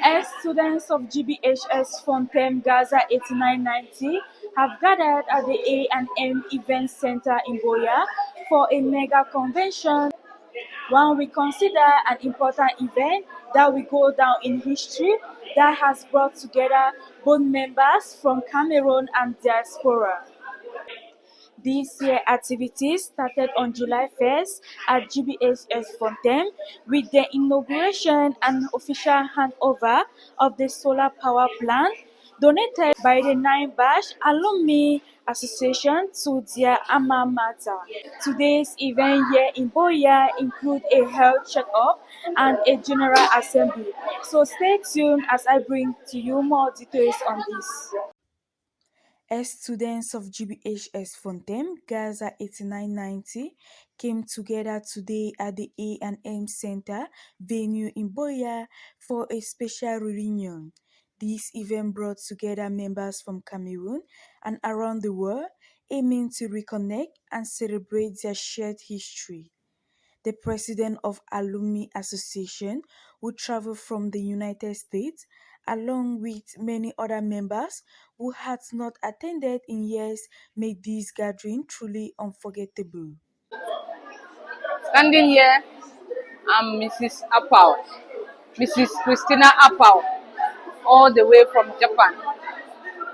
As students of GBHS from Tem Gaza 8990 have gathered at the A&M Event Center in Boya for a mega convention, one we consider an important event that will go down in history that has brought together both members from Cameroon and diaspora. This year activities started on July 1st at GBHS Fontaine with the inauguration and official handover of the solar power plant donated by the 9 Batch Alumni Association to their alma mater. Today's event here in Boya include a health checkup and a general assembly. So stay tuned as I bring to you more details on this. As students of GBHS Fontaine, Gaza 8990 came together today at the A&M Center venue in Boya for a special reunion. This event brought together members from Cameroon and around the world, aiming to reconnect and celebrate their shared history. The president of Alumni Association, who traveled from the United States, along with many other members who had not attended in years, made this gathering truly unforgettable. Standing here, I'm Mrs. Apau, Mrs. Christina Apau, all the way from Japan.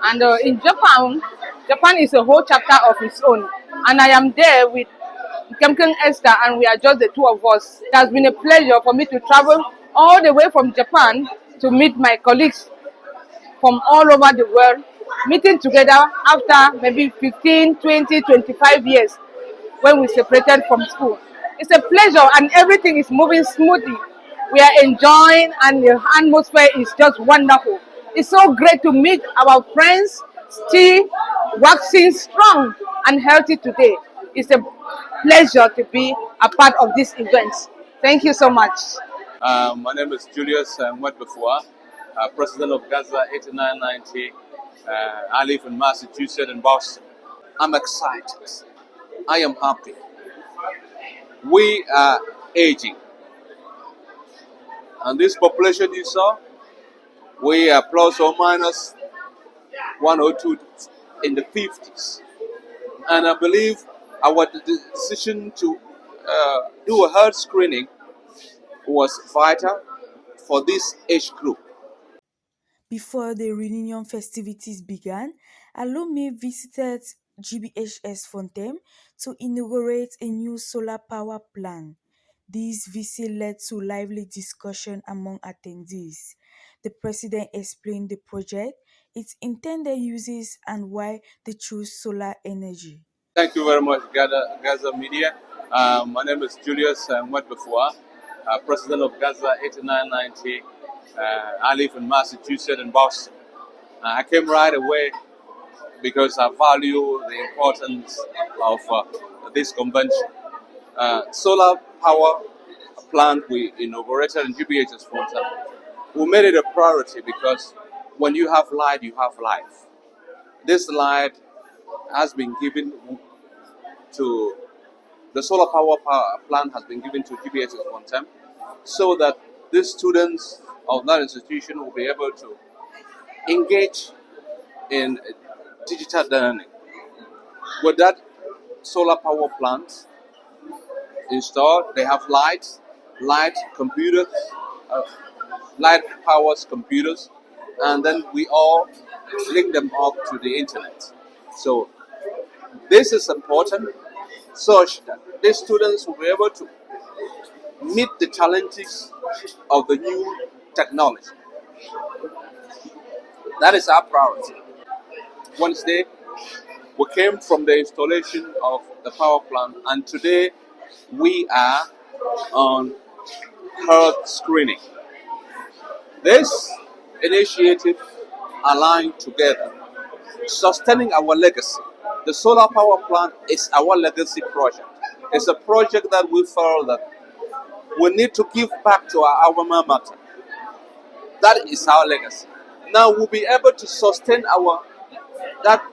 And in Japan, Japan is a whole chapter of its own. And I am there with Kemken Esther, and we are just the two of us. It has been a pleasure for me to travel all the way from Japan to meet my colleagues from all over the world, meeting together after maybe 15, 20, 25 years when we separated from school. It's a pleasure and everything is moving smoothly. We are enjoying and the atmosphere is just wonderful. It's so great to meet our friends still waxing strong and healthy today. It's a pleasure to be a part of this event. Thank you so much. My name is Julius Mwedbefua, president of Gaza 8990. I live in Massachusetts and Boston. I'm excited. I am happy. We are aging. And this population you saw, we are plus or minus 102 in the 50s. And I believe our decision to do a health screening was vital for this age group. Before the reunion festivities began, alumni visited GBHS Fontaine to inaugurate a new solar power plant. This visit led to lively discussion among attendees. The president explained the project, its intended uses, and why they chose solar energy. Thank you very much, Gaza Media. My name is Julius Mwedbefua, president of Gaza 8990. I live in Massachusetts and Boston. I came right away because I value the importance of this convention. Solar power plant we inaugurated in GBHS Fontaine. We made it a priority because when you have light, you have life. This light has been given to the solar power plant has been given to GBHS Fontaine so that the students of that institution will be able to engage in digital learning. With that solar power plant installed, they have light computers, light powers computers, and then we all link them up to the internet. So this is important such that the students will be able to meet the challenges of the new technology. That is our priority. Wednesday, we came from the installation of the power plant, and today we are on health screening. This initiative aligned together, sustaining our legacy. The solar power plant is our legacy project. It's a project that we felt that we need to give back to our alma mater. That is our legacy. Now we'll be able to sustain that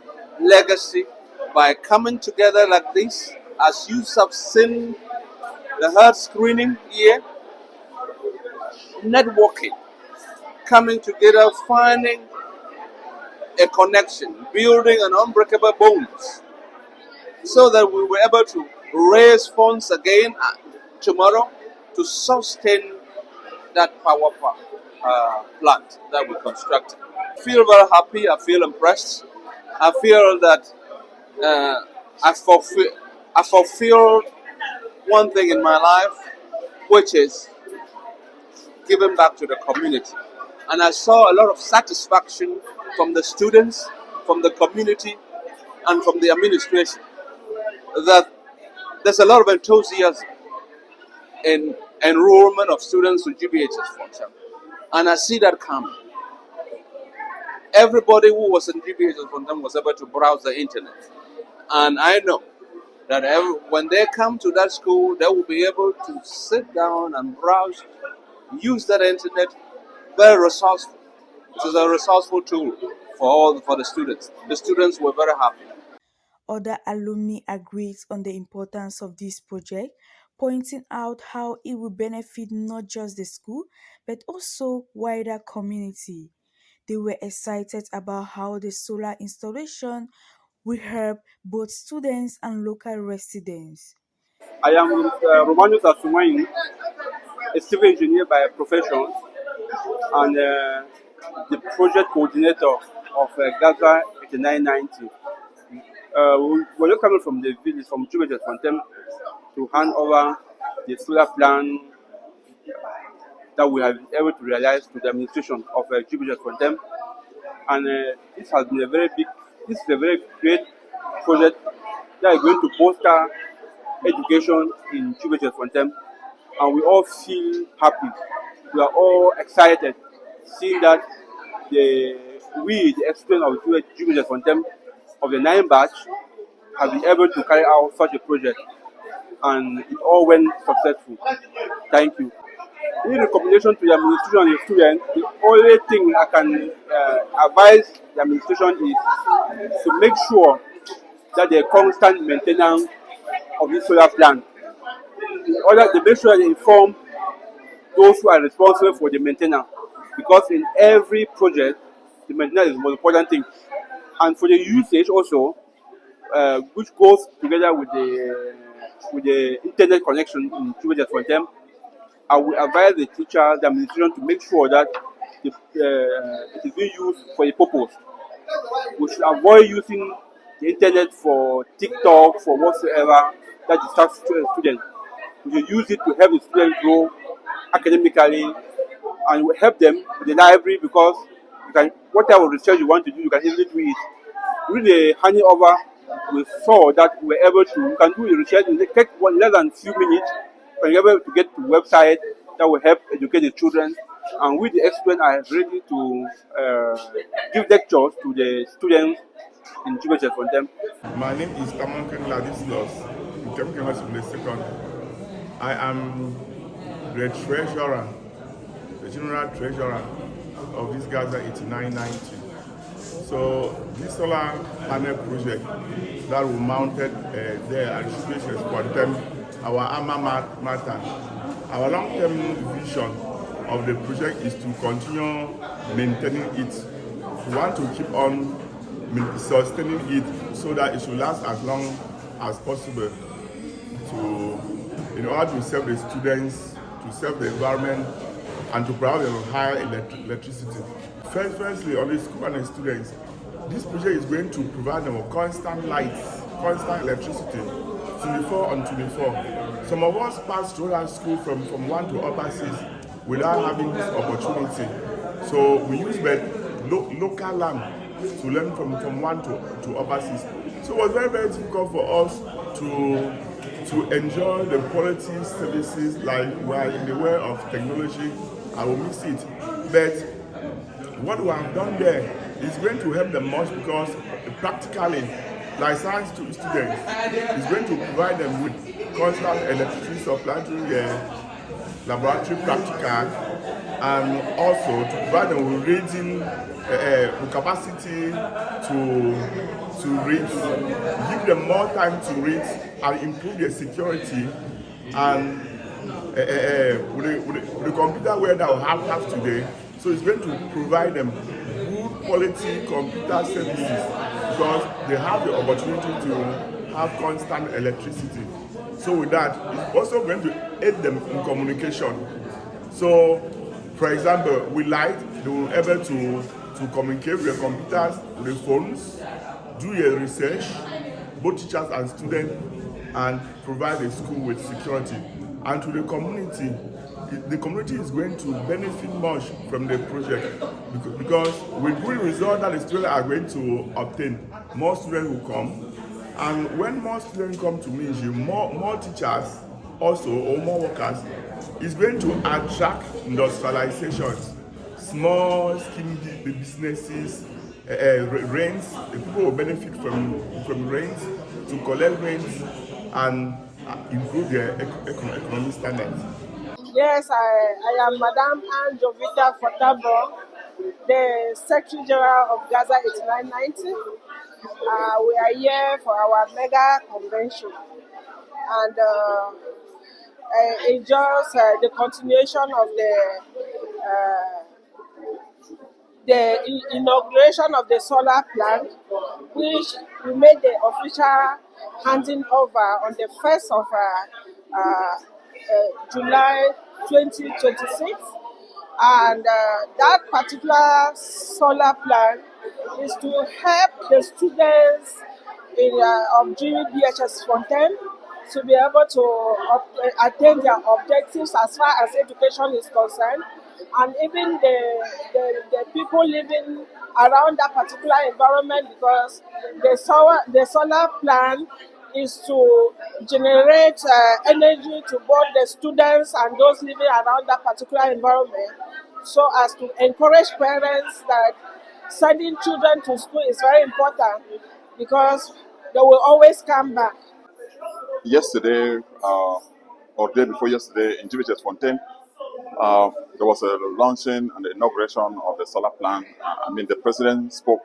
legacy by coming together like this. As you have seen the health screening here, networking, coming together, finding a connection, building an unbreakable bonds, so that we were able to raise funds again tomorrow to sustain that power plant that we constructed. I feel very happy. I feel impressed. I feel that uh, I fulfilled one thing in my life, which is giving back to the community. And I saw a lot of satisfaction from the students, from the community, and from the administration. That there's a lot of enthusiasm in enrollment of students to GBHS, for example. And I see that coming. Everybody who was in GBHS from them was able to browse the internet. And I know that when they come to that school, they will be able to sit down and browse, use that internet, very resourceful. It is a resourceful tool for the students. The students were very happy. Other alumni agreed on the importance of this project, pointing out how it will benefit not just the school, but also wider community. They were excited about how the solar installation will help both students and local residents. I am Romanus Asumain, a civil engineer by profession and the project coordinator of Gaza 8990. We're just coming from the village, from GBHS Fontem, to hand over the solar plan that we have been able to realize to the administration of GBHS Fontem. And this has been this is a very great project that is going to bolster education in GBHS Fontem. And we all feel happy. We are all excited seeing that the students of GBHS Fontem of the 9 batch have been able to carry out such a project, and it all went successful. Thank you. In recommendation to the administration and the students, the only thing I can advise the administration is to make sure that there is constant maintenance of this solar plant, in order to make sure they inform those who are responsible for the maintenance, because in every project the maintenance is the most important thing. And for the usage also, which goes together with the internet connection in GBHS Fontem, I will advise the teacher, the administration, to make sure that it is being used for a purpose. We should avoid using the internet for TikTok, for whatsoever that distracts students. We should use it to help the students grow academically, and will help them with the library, because you can, whatever research you want to do, you can easily do it. During the handing over, we saw that we were able to, you can do the research in less than few minutes, and you're able to get to website that will help educate the children. And with the experts are ready to give lectures to the students in GBHS for them. My name is Tamankan Ladislos, in the second. I am the treasurer, the general treasurer of this Gaza 8990. So this solar panel project that we mounted there at GBHS for them, our alma mater, our long-term vision of the project is to continue maintaining it. We want to keep on sustaining it so that it should last as long as possible, in order to serve the students, to serve the environment, and to provide them higher electricity. Firstly, on the school and the students, this project is going to provide them with constant lights, constant electricity, 24 on 24. Some of us pass through our school from 1 to upper 6 without having this opportunity. So we use local lamp to learn from 1 to upper 6. So it was very, very difficult for us to enjoy the quality services like we are in the world of technology. I will miss it. But what we have done there is going to help them much, because practically, like science students, is going to provide them with constant electricity supply during their laboratory practical, and also to provide them with reading capacity to read, give them more time to read, and improve their security. And with the computer where that we have today, So it's going to provide them good quality computer services because they have the opportunity to have constant electricity. So with that, it's also going to aid them in communication. So, for example, with light, they will be able to communicate with the computers, with the phones, do a research, both teachers and students, and provide the school with security. And to the community is going to benefit much from the project because with good results that the students are going to obtain, more students will come. And when more students come to Minji, more teachers also, or more workers, is going to attract industrializations, small scheme businesses, rents. The people will benefit from rents to collect rents and improve their economic standards. Yes, I am Madame Anne Jovita Fortabo, the Secretary General of Gaza 8990. We are here for our mega convention, and it's just the continuation of uh, the inauguration of the solar plant, which we made the official handing over on the 1st of July 2026. And that particular solar plant is to help the students of GBHS Fontaine to be able to attain their objectives as far as education is concerned, and even the people living around that particular environment, because the solar plant is to generate energy to both the students and those living around that particular environment, so as to encourage parents that sending children to school is very important because they will always come back. Yesterday, or day before yesterday, in GBHS Fontaine, there was a launching and the inauguration of the solar plant. I mean, the president spoke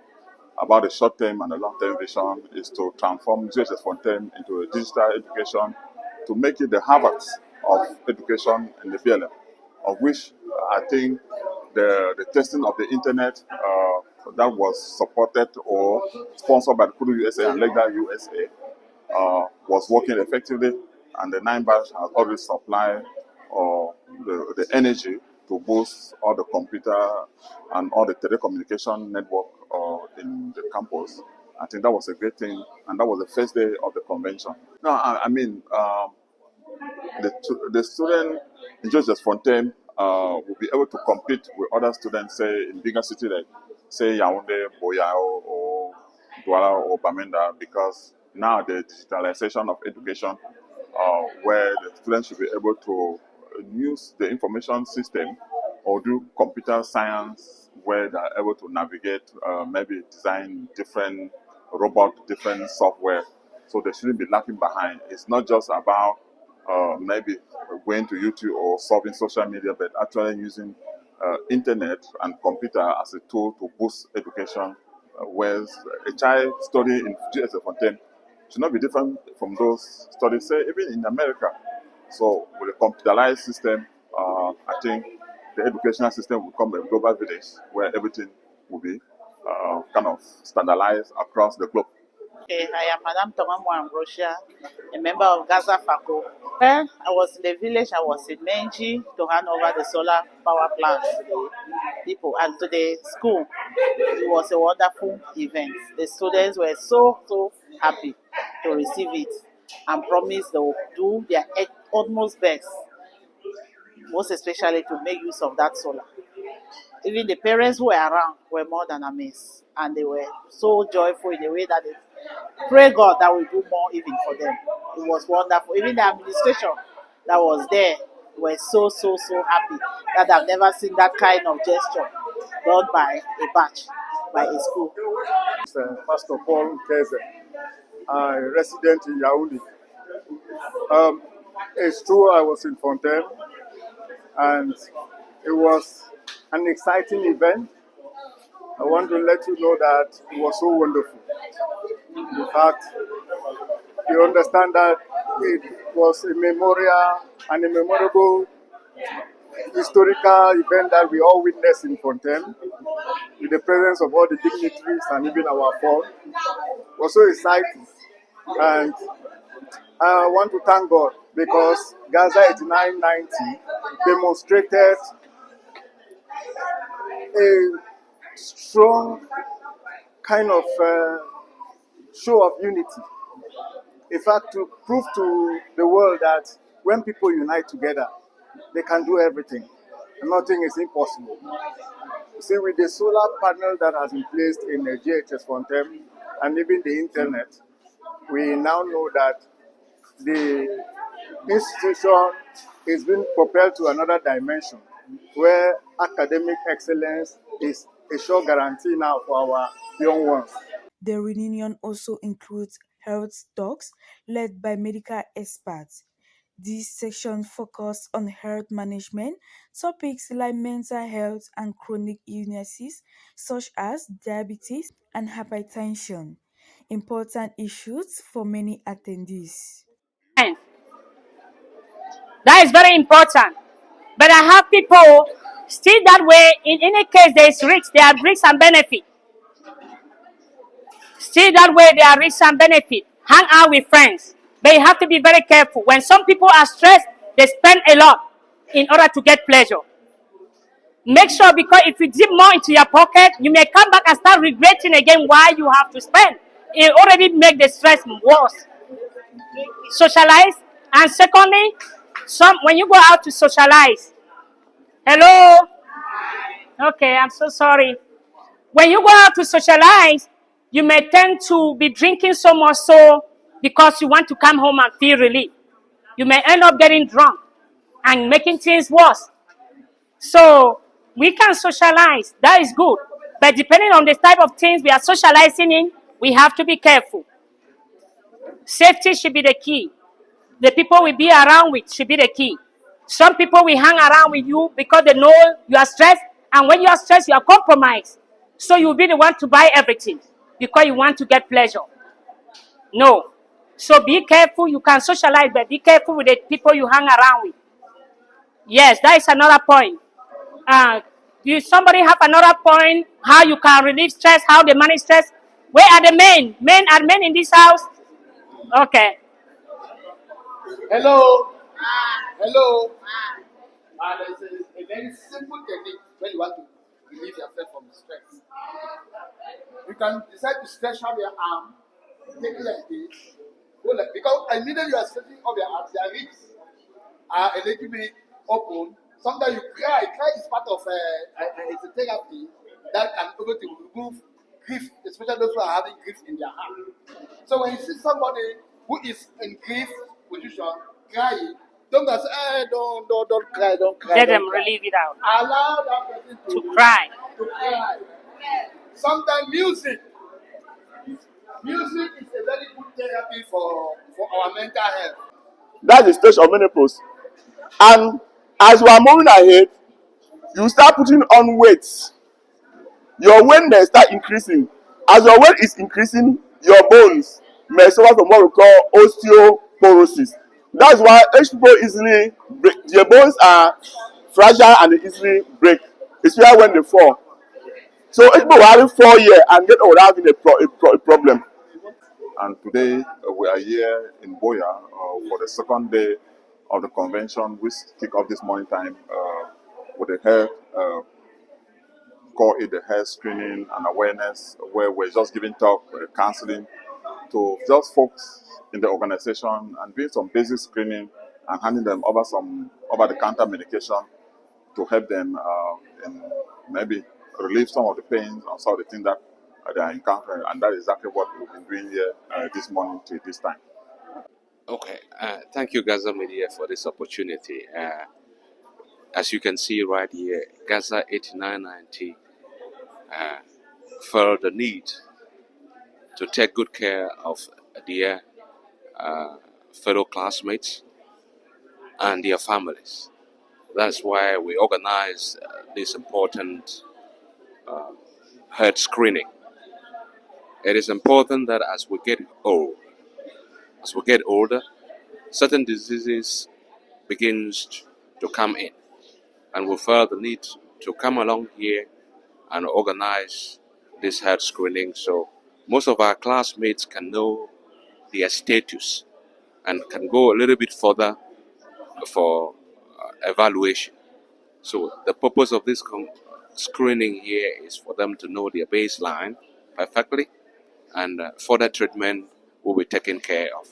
about the short-term and the long-term vision is to transform GBHS Fontaine into a digital education, to make it the Harvard of education in the BLM, of which I think the testing of the internet that was supported or sponsored by the Kudu USA and Legal USA was working effectively, and the 9-batch has already supplied the energy to boost all the computer and all the telecommunication network in the campus. I think that was a great thing, and that was the first day of the convention. No, I mean, the student in Joseph Fontaine will be able to compete with other students, say, in bigger cities like, say, Yaoundé, Boyao, or Douala, or Bamenda, because now the digitalization of education, where the students should be able to use the information system or do computer science, where they are able to navigate, maybe design different robot, different software. So they shouldn't be lagging behind. It's not just about maybe going to YouTube or solving social media, but actually using internet and computer as a tool to boost education. Whereas a child studying in GSF Fontaine should not be different from those studies, say, even in America. So with a computerized system, I think the educational system will become a global village where everything will be kind of standardized across the globe. Okay, I am Madame Tomamu Ambrosia, a member of Gaza FACO. When I was in the village, I was in Menji to hand over the solar power plant to the people and to the school. It was a wonderful event. The students were so happy to receive it and promised they will do their utmost best, most especially to make use of that solar. Even the parents who were around were more than amazed, and they were so joyful in the way that they pray God that we do more even for them. It was wonderful. Even the administration that was there were so happy that I've never seen that kind of gesture done by a batch, by a school. Pastor Paul Keze, a resident in Yaoundé. It's true, I was in Fontaine, and it was an exciting event. I want to let you know that it was so wonderful. In fact, you understand that it was a memorial and a memorable historical event that we all witnessed in Fontaine, with the presence of all the dignitaries and even our phone, was so exciting. And I want to thank God because Gaza 8990 demonstrated a strong kind of show of unity. In fact, to prove to the world that when people unite together, they can do everything. And nothing is impossible. You see, with the solar panel that has been placed in the GHS Fontaine and even the internet, we now know that the institution is being propelled to another dimension where academic excellence is a sure guarantee now for our young ones. The reunion also includes health talks led by medical experts. This section focused on health management, topics like mental health and chronic illnesses such as diabetes and hypertension, important issues for many attendees. And that is very important. But I have people still that way. In any case, there is risk. There are risks and benefit. Still that way, there are risks and benefit. Hang out with friends. But you have to be very careful. When some people are stressed, they spend a lot in order to get pleasure. Make sure, because if you dip more into your pocket, you may come back and start regretting again why you have to spend. It already make the stress worse. Socialize. And secondly, when you go out to socialize, hello? Okay, I'm so sorry. When you go out to socialize, you may tend to be drinking so much so because you want to come home and feel relief. You may end up getting drunk and making things worse. So we can socialize. That is good. But depending on the type of things we are socializing in, we have to be careful. Safety should be the key. The people we be around with should be the key. Some people will hang around with you because they know you are stressed, and when you are stressed, you are compromised. So you'll be the one to buy everything because you want to get pleasure. No. So be careful. You can socialize, but be careful with the people you hang around with. Yes, that is another point. Do somebody have another point? How you can relieve stress? How they manage stress? Where are the men? Men in this house? Okay. Hello. Hello. There's a very simple technique when you want to relieve yourself from stress. You can decide to stretch out your arm, take it like this, go like, because immediately you are stretching out your arms, your ribs are a little bit open. Sometimes you cry. Cry is part of it's a therapy that can be able to remove grief, especially those who are having grief in their heart. So when you see somebody who is in grief position, crying, don't just say, don't cry, don't cry. Let don't them cry. relieve it out. Allow that person To cry. To cry. Sometimes music is a very good therapy for our mental health. That's the stage of menopause. And as we are moving ahead, you start putting on weights. Your weight may start increasing. As your weight is increasing, your bones may suffer from what we call osteoporosis. That's why age people easily break. Their bones are fragile and they easily break, especially when they fall. So age people will have 4 years and get old having a problem. And today we are here in Boya for the second day of the convention, which kick off this morning time with the health, call it the health screening and awareness, where we're just giving talk, counseling to just folks in the organization and doing some basic screening and handing them over the counter medication to help them in maybe relieve some of the pains and some of the things that they are encountering. And that is exactly what we've been doing here this morning till this time. Okay, thank you, Gaza Media, for this opportunity. As you can see right here, Gaza 8990 felt the need to take good care of their fellow classmates and their families. That's why we organize this important health screening. It is important that as we get older, certain diseases begins to come in. and will feel the need to come along here and organize this health screening so most of our classmates can know their status and can go a little bit further for evaluation. So the purpose of this screening here is for them to know their baseline perfectly, and further treatment will be taken care of.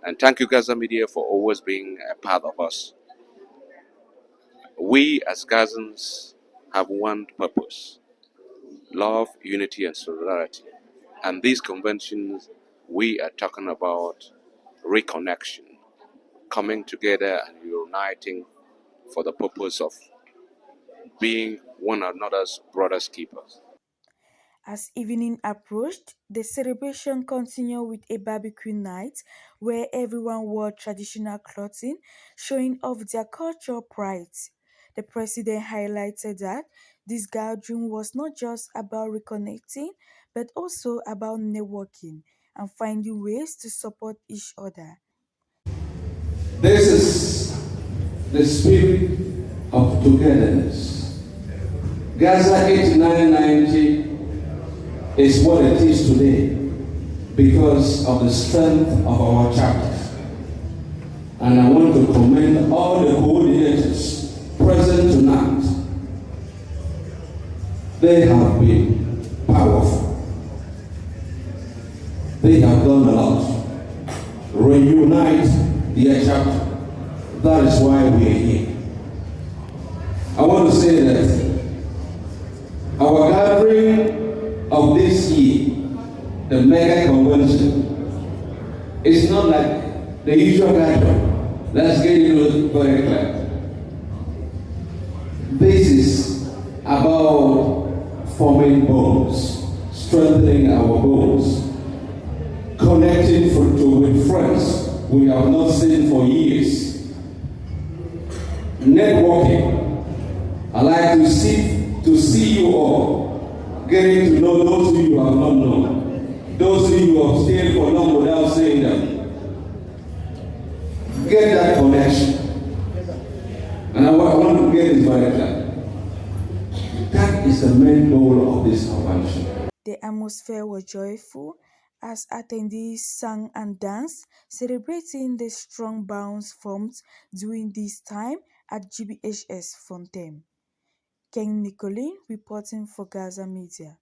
And thank you, Gaza Media, for always being a part of us. We as Gazans have one purpose: love, unity, and solidarity. And these conventions, we are talking about reconnection, coming together and uniting for the purpose of being one another's brothers' keepers. As evening approached, the celebration continued with a barbecue night where everyone wore traditional clothing, showing off their cultural pride. The president highlighted that this gathering was not just about reconnecting, but also about networking and finding ways to support each other. This is the spirit of togetherness. Gaza 8990 is what it is today because of the strength of our chapters. And I want to commend all the coordinators present tonight. They have been powerful. They have done a lot. Reunite their chapter. That is why we are here. I want to say that our gathering of this year, the mega convention, is not like the usual gathering. Let's get it very clear. This is about forming bonds, strengthening our bonds, connecting with friends we have not seen for years, networking. I like to see you all, getting to know those who you have not known, those who you have stayed for long without seeing them. Get that connection. And I want to get this very clear. That is the main goal of this convention. The atmosphere was joyful as attendees sang and danced, celebrating the strong bonds formed during this time at GBHS Fontaine. Ken Nicolin reporting for Gaza Media.